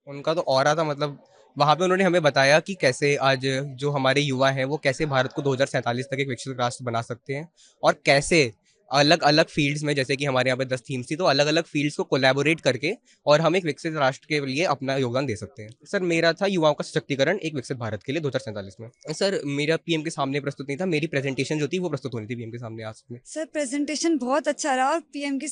उनका तो ऑरा था, मतलब वहाँ पे उन्होंने हमें बताया कि कैसे आज जो हमारे युवा हैं वो कैसे भारत को 2047 तक एक विकसित राष्ट्र बना सकते हैं, और कैसे अलग अलग फील्ड्स में, जैसे कि हमारे यहाँ पे 10 थीम्स थी, तो अलग अलग फील्ड्स को कोलैबोरेट करके और हम एक विकसित राष्ट्र के लिए अपना योगदान दे सकते हैं। सर मेरा था युवाओं का सशक्तिकरण एक विकसित भारत के लिए 2047 में। सर मेरा पीएम के सामने प्रस्तुत नहीं था, मेरी प्रेजेंटेशन जो थी वो प्रस्तुत होनी थी पीएम के सामने आज में। सर प्रेजेंटेशन बहुत अच्छा रहा और पीएम की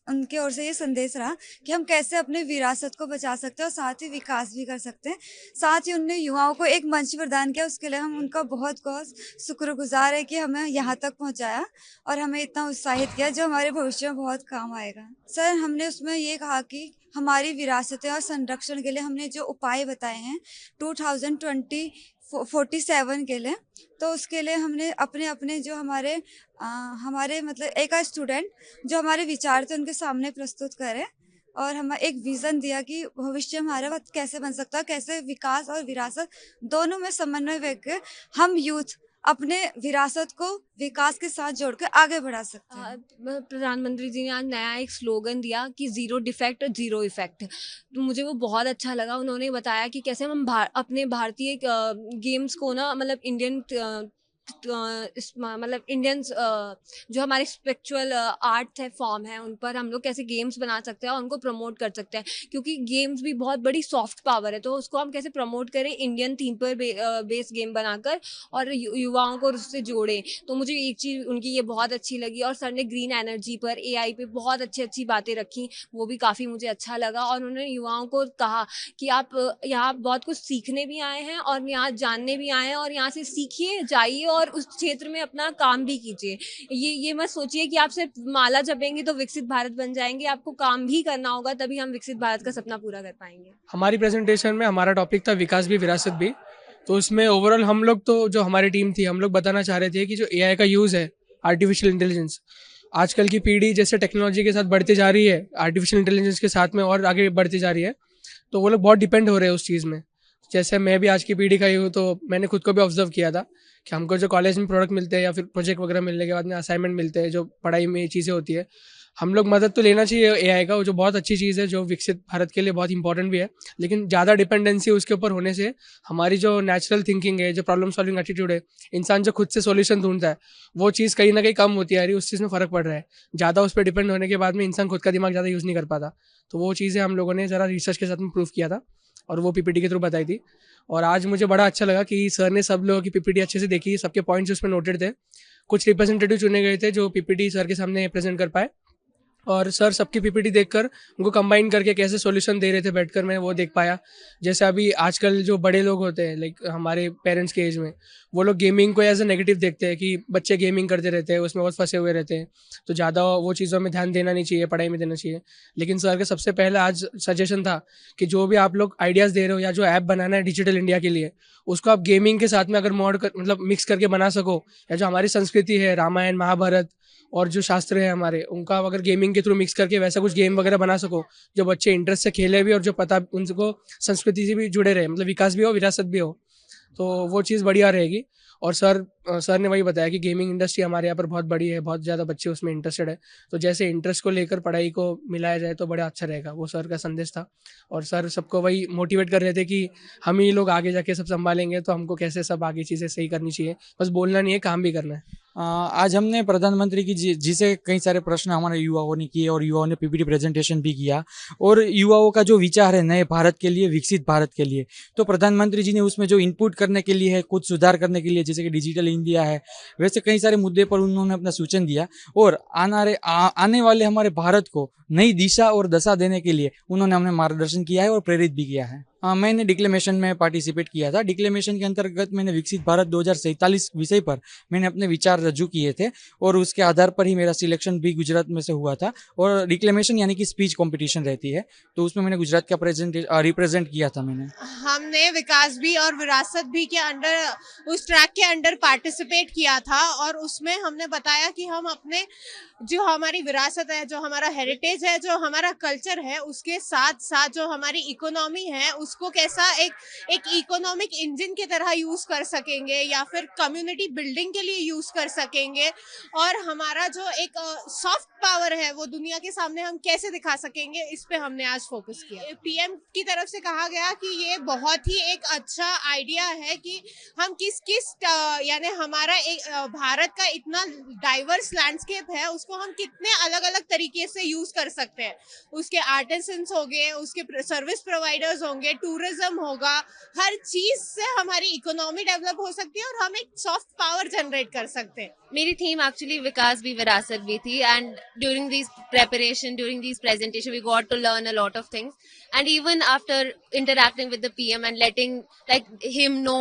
उनके ओर से ये संदेश रहा कि हम कैसे अपने विरासत को बचा सकते हैं और साथ ही विकास भी कर सकते हैं। साथ ही उनने युवाओं को एक मंच प्रदान किया, उसके लिए हम उनका बहुत बहुत शुक्रगुजार है कि हमें यहाँ तक पहुँचाया और हमें इतना उत्साहित किया जो हमारे भविष्य में बहुत काम आएगा। सर हमने उसमें ये कहा कि हमारी विरासतें और संरक्षण के लिए हमने जो उपाय बताए हैं 2047 के लिए, तो उसके लिए हमने अपने अपने जो हमारे मतलब एक स्टूडेंट जो हमारे विचार थे उनके सामने प्रस्तुत करें और हम एक विजन दिया कि भविष्य हमारा वक्त कैसे बन सकता है, कैसे विकास और विरासत दोनों में समन्वय करके हम यूथ अपने विरासत को विकास के साथ जोड़कर आगे बढ़ा सकते हैं। प्रधानमंत्री जी ने आज नया एक स्लोगन दिया कि ज़ीरो डिफेक्ट ज़ीरो इफेक्ट। तो मुझे वो बहुत अच्छा लगा। उन्होंने बताया कि कैसे हम अपने भारतीय गेम्स को ना, मतलब इंडियन मतलब इंडियंस जो हमारे स्पिरिचुअल आर्ट है, फॉर्म है, उन पर हम लोग कैसे गेम्स बना सकते हैं और उनको प्रमोट कर सकते हैं, क्योंकि गेम्स भी बहुत बड़ी सॉफ्ट पावर है। तो उसको हम कैसे प्रमोट करें इंडियन थीम पर बेस गेम बनाकर और युवाओं को उससे जोड़ें। तो मुझे एक चीज़ उनकी ये बहुत अच्छी लगी। और सर ने ग्रीन एनर्जी पर, एआई पे बहुत अच्छी अच्छी बातें रखी, वो भी काफ़ी मुझे अच्छा लगा। और उन्होंने युवाओं को कहा कि आप यहाँ बहुत कुछ सीखने भी आए हैं और यहाँ जानने भी आए हैं, और यहाँ से सीखिए, जाइए और उस क्षेत्र में अपना काम भी कीजिए। ये मत सोचिए कि आप सिर्फ माला जपेंगे तो विकसित भारत बन जाएंगे, आपको काम भी करना होगा, तभी हम विकसित भारत का सपना पूरा कर पाएंगे। हमारी प्रेजेंटेशन में हमारा टॉपिक था विकास भी विरासत भी। तो उसमें ओवरऑल हम लोग, तो जो हमारी टीम थी, हम लोग बताना चाह रहे थे कि जो एआई का यूज़ है, आर्टिफिशियल इंटेलिजेंस, आजकल की पीढ़ी जैसे टेक्नोलॉजी के साथ बढ़ती जा रही है, आर्टिफिशियल इंटेलिजेंस के साथ में और आगे बढ़ती जा रही है, तो वो लोग बहुत डिपेंड हो रहे हैं उस चीज़ में। जैसे मैं भी आज की पीढ़ी का ही हूँ, तो मैंने खुद को भी ऑब्जर्व किया था कि हमको जो कॉलेज में प्रोडक्ट मिलते हैं या फिर प्रोजेक्ट वगैरह मिलने के बाद में असाइनमेंट मिलते हैं, जो पढ़ाई में चीज़ें होती है, हम लोग मदद तो लेना चाहिए एआई का, वो जो बहुत अच्छी चीज़ है, जो विकसित भारत के लिए बहुत इंपॉर्टेंट भी है। लेकिन ज़्यादा डिपेंडेंसी उसके ऊपर होने से हमारी जो नेचुरल थिंकिंग है, जो प्रॉब्लम सॉल्विंग एटीट्यूड है, इंसान जो खुद से सॉल्यूशन ढूंढता है, वो चीज़ कहीं ना कहीं कम होती आ रही है, उस चीज़ में फ़र्क पड़ रहा है। ज़्यादा उस पर डिपेंड होने के बाद में इंसान खुद का दिमाग ज़्यादा यूज़ नहीं कर पाता। तो वो चीज़ें हम लोगों ने ज़रा रिसर्च के साथ में प्रूव किया था और वो पीपीटी के थ्रू बताई थी। और आज मुझे बड़ा अच्छा लगा कि सर ने सब लोगों की पीपीटी अच्छे से देखी, सबके पॉइंट्स उसमें नोटेड थे। कुछ रिप्रेजेंटेटिव चुने गए थे जो पीपीटी सर के सामने प्रेजेंट कर पाए, और सर सबकी पीपीटी देखकर उनको कंबाइन करके कैसे सॉल्यूशन दे रहे थे बैठकर, मैं वो देख पाया। जैसे अभी आजकल जो बड़े लोग होते हैं, लाइक हमारे पेरेंट्स के एज में, वो लोग गेमिंग को एज ए नेगेटिव देखते हैं कि बच्चे गेमिंग करते रहते हैं, उसमें बहुत फंसे हुए रहते हैं, तो ज़्यादा वो चीज़ों में ध्यान देना नहीं चाहिए, पढ़ाई में देना चाहिए। लेकिन सर का सबसे पहला आज सजेशन था कि जो भी आप लोग आइडियाज़ दे रहे हो या जो ऐप बनाना है डिजिटल इंडिया के लिए, उसको आप गेमिंग के साथ में अगर मॉड कर, मतलब मिक्स करके बना सको, या जो हमारी संस्कृति है, रामायण महाभारत और जो शास्त्र है हमारे, उनका अगर गेमिंग के थ्रू मिक्स करके वैसा कुछ गेम वगैरह बना सको जो बच्चे इंटरेस्ट से खेले भी और जो पता उनको संस्कृति से भी जुड़े रहे, मतलब विकास भी हो, विरासत भी हो, तो वो चीज़ बढ़िया रहेगी। और सर ने वही बताया कि गेमिंग इंडस्ट्री हमारे यहाँ पर बहुत बड़ी है, बहुत ज़्यादा बच्चे उसमें इंटरेस्टेड है, तो जैसे इंटरेस्ट को लेकर पढ़ाई को मिलाया जाए तो बड़ा अच्छा रहेगा, वो सर का संदेश था। और सर सबको वही मोटिवेट कर रहे थे कि हम ही लोग आगे जाके सब संभालेंगे, तो हमको कैसे सब आगे चीज़ें सही करनी चाहिए, बस बोलना नहीं है, काम भी करना है। आज हमने प्रधानमंत्री की जी से कई सारे प्रश्न हमारे युवाओं ने किए और युवाओं ने पीपीटी प्रेजेंटेशन भी किया, और युवाओं का जो विचार है नए भारत के लिए, विकसित भारत के लिए, तो प्रधानमंत्री जी ने उसमें जो इनपुट करने के लिए है, कुछ सुधार करने के लिए, जैसे कि डिजिटल इंडिया है, वैसे कई सारे मुद्दे पर उन्होंने अपना सूचन दिया, और आने वाले हमारे भारत को नई दिशा और दशा देने के लिए उन्होंने हमें मार्गदर्शन किया है और प्रेरित भी किया है। मैंने डिक्लेमेशन में पार्टिसिपेट किया था। डिक्लेमेशन के अंतर्गत मैंने विकसित भारत 2047 विषय पर मैंने अपने विचार रजू किए थे, और उसके आधार पर ही मेरा सिलेक्शन भी गुजरात में से हुआ था। और डिक्लेमेशन यानी कि स्पीच कंपटीशन रहती है, तो उसमें मैंने गुजरात का रिप्रेजेंट किया था मैंने। हमने विकास भी और विरासत भी के अंडर, उस ट्रैक के अंडर पार्टिसिपेट किया था, और उसमें हमने बताया कि हम अपने जो हमारी विरासत है, जो हमारा हेरिटेज है, जो हमारा कल्चर है, उसके साथ साथ जो हमारी इकोनॉमी है उसको कैसा एक इकोनॉमिक इंजन की तरह यूज कर सकेंगे या फिर कम्युनिटी बिल्डिंग के लिए यूज कर सकेंगे, और हमारा जो एक सॉफ्ट पावर है वो दुनिया के सामने हम कैसे दिखा सकेंगे, इस पे हमने आज फोकस किया। पीएम की तरफ से कहा गया कि ये बहुत ही एक अच्छा आइडिया है कि हम किस किस यानी हमारा एक भारत का इतना डाइवर्स लैंडस्केप है, उसको हम कितने अलग अलग तरीके से यूज कर सकते हैं। उसके आर्टिसंस हो गए, उसके सर्विस प्रोवाइडर्स होंगे, टूरिज्म होगा, हर चीज से हमारी इकोनॉमी डेवलप हो सकती है और हम एक सॉफ्ट पावर जनरेट कर सकते हैं। मेरी थीम एक्चुअली विकास भी विरासत भी थी, and during this preparation, during these presentation, we got to learn a lot of things. And even after interacting with the PM and letting him know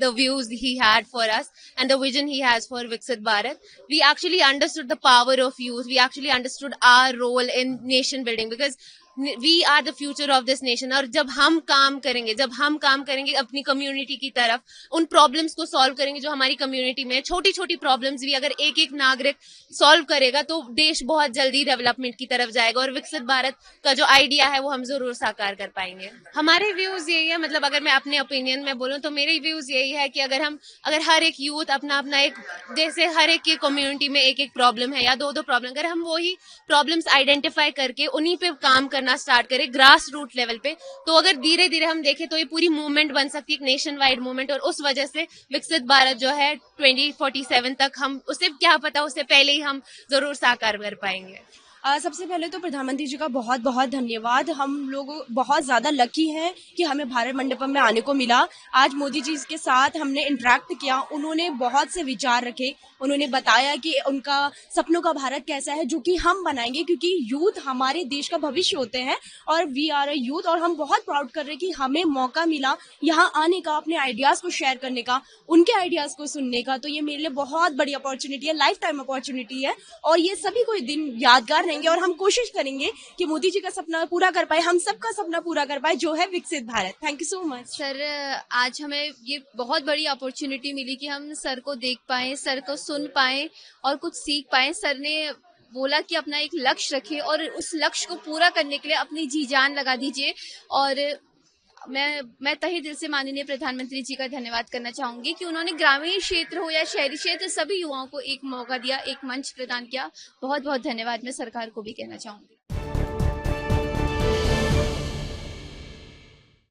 the views he had for us and the vision he has for Viksit Bharat, we actually understood the power of youth. We actually understood our role in nation building, because we are the future of this nation. और जब हम काम करेंगे अपनी community की तरफ, उन problems को सॉल्व करेंगे जो हमारी कम्युनिटी में, छोटी छोटी प्रॉब्लम्स भी अगर एक एक नागरिक सॉल्व करेगा तो देश बहुत जल्दी डेवलपमेंट की तरफ जाएगा, और विकसित भारत का जो आइडिया है वो हम जरूर साकार कर पाएंगे। हमारे व्यूज यही है, मतलब अगर मैं अपने ओपिनियन में बोलूँ तो मेरे व्यूज यही है कि अगर हर एक यूथ अपना एक, जैसे हर एक की कम्युनिटी में एक एक प्रॉब्लम है या दो प्रॉब्लम, अगर हम वही प्रॉब्लम्स आइडेंटिफाई करके उन्हीं पे काम करना स्टार्ट करें ग्रास रूट लेवल पे, तो अगर धीरे धीरे हम देखें तो ये पूरी मूवमेंट बन सकती है, एक नेशन वाइड मूवमेंट। और उस वजह से विकसित भारत जो है 2047 तक, हम उससे क्या पता, उससे पहले ही हम जरूर साकार कर पाएंगे। सबसे पहले तो प्रधानमंत्री जी का बहुत बहुत धन्यवाद। हम लोग बहुत ज़्यादा लकी हैं कि हमें भारत मंडपम में आने को मिला। आज मोदी जी के साथ हमने इंटरेक्ट किया, उन्होंने बहुत से विचार रखे, उन्होंने बताया कि उनका सपनों का भारत कैसा है जो कि हम बनाएंगे, क्योंकि यूथ हमारे देश का भविष्य होते हैं और वी आर अ यूथ। और हम बहुत प्राउड कर रहे हैं कि हमें मौका मिला यहाँ आने का, अपने आइडियाज़ को शेयर करने का, उनके आइडियाज़ को सुनने का। तो ये मेरे लिए बहुत बड़ी अपॉर्चुनिटी है, लाइफ टाइम अपॉर्चुनिटी है, और ये सभी को दिन यादगार रहेंगे। और हम कोशिश करेंगे कि मोदी जी का सपना पूरा कर पाए, हम सबका सपना पूरा कर पाए, जो है विकसित Bharat. Thank you so much sir. आज हमें ये बहुत बड़ी अपॉर्चुनिटी मिली कि हम सर को देख पाए, सर को सुन पाए और कुछ सीख पाए। सर ने बोला कि अपना एक लक्ष्य रखें और उस लक्ष्य को पूरा करने के लिए अपनी जी जान लगा दीजिए। और मैं तहे दिल से माननीय प्रधानमंत्री जी का धन्यवाद करना चाहूंगी कि उन्होंने ग्रामीण क्षेत्र हो या शहरी क्षेत्र, सभी युवाओं को एक मौका दिया, एक मंच प्रदान किया। बहुत बहुत धन्यवाद मैं सरकार को भी कहना चाहूंगी।